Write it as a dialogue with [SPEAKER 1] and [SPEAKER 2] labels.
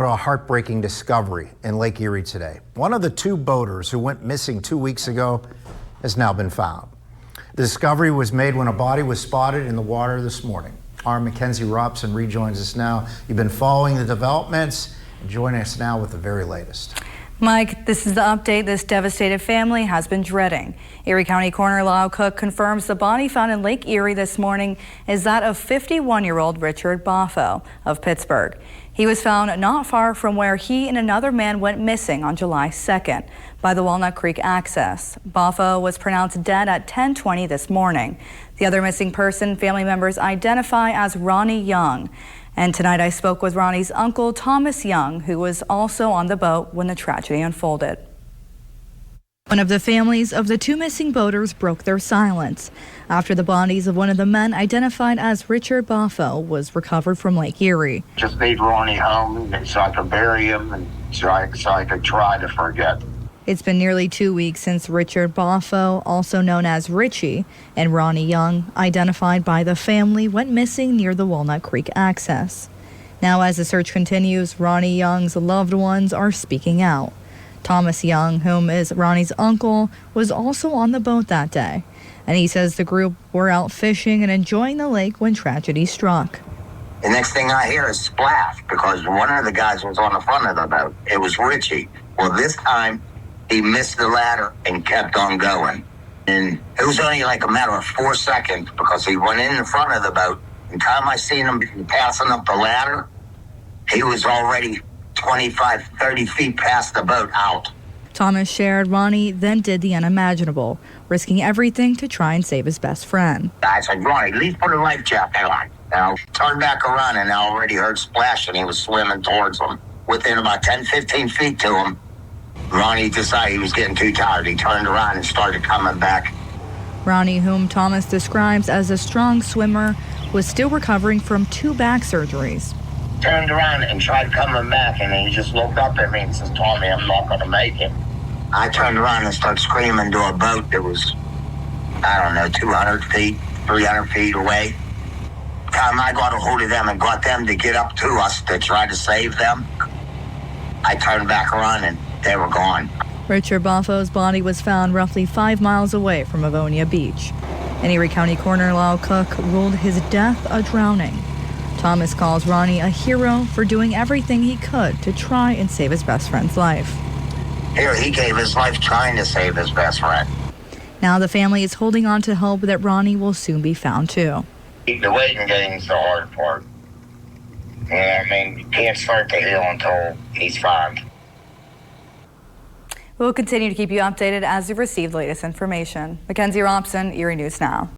[SPEAKER 1] A heartbreaking discovery in Lake Erie today. One of the two boaters who went missing 2 weeks ago has now been found. The discovery was made when a body was spotted in the water this morning. Our Mackenzie Robson rejoins us now. You've been following the developments and joining us now with the very latest.
[SPEAKER 2] Mike, this is the update this devastated family has been dreading. Erie County Coroner Lyle Cook confirms the body found in Lake Erie this morning is that of 51-year-old Richard Bofo of Pittsburgh. He was found not far from where he and another man went missing on July 2nd by the Walnut Creek access. Bofo was pronounced dead at 10:20 this morning. The other missing person family members identify as Ronnie Young. And tonight I spoke with Ronnie's uncle, Thomas Young, who was also on the boat when the tragedy unfolded. One of the families of the two missing boaters broke their silence after the bodies of one of the men identified as Richard Bofo was recovered from Lake Erie.
[SPEAKER 3] Just need Ronnie home so I could bury him and so I could try to forget.
[SPEAKER 2] It's been nearly 2 weeks since Richard Bofo, also known as Richie, and Ronnie Young, identified by the family, went missing near the Walnut Creek access. Now, as the search continues, Ronnie Young's loved ones are speaking out. Thomas Young, whom is Ronnie's uncle, was also on the boat that day, and he says the group were out fishing and enjoying the lake when tragedy struck.
[SPEAKER 3] The next thing I hear is splash because one of the guys was on the front of the boat. It was Richie. Well, this time he missed the ladder and kept on going. And it was only like a matter of 4 seconds because he went in the front of the boat. And the time I seen him passing up the ladder, he was already 25, 30 feet past the boat out.
[SPEAKER 2] Thomas shared Ronnie then did the unimaginable, risking everything to try and save his best friend.
[SPEAKER 3] I said, Ronnie, at least put a life jacket on. Now, turned back around and I already heard splash and he was swimming towards him. Within about 10, 15 feet to him, Ronnie decided he was getting too tired. He turned around and started coming back.
[SPEAKER 2] Ronnie, whom Thomas describes as a strong swimmer, was still recovering from 2 back surgeries.
[SPEAKER 3] Turned around and tried coming back, and he just looked up at me and says, Tommy, I'm not going to make it. I turned around and started screaming to a boat that was, 200 feet, 300 feet away. Time I got a hold of them and got them to get up to us to try to save them, I turned back around and they were gone.
[SPEAKER 2] Richard Bofo's body was found roughly 5 miles away from Avonia Beach. And Erie County Coroner Lyle Cook ruled his death a drowning. Thomas calls Ronnie a hero for doing everything he could to try and save his best friend's life.
[SPEAKER 3] Here, he gave his life trying to save his best friend.
[SPEAKER 2] Now the family is holding on to hope that Ronnie will soon be found too.
[SPEAKER 3] The waiting game's the hard part. You can't start to heal until he's found.
[SPEAKER 2] We'll continue to keep you updated as we receive the latest information. Mackenzie Robson, Erie News Now.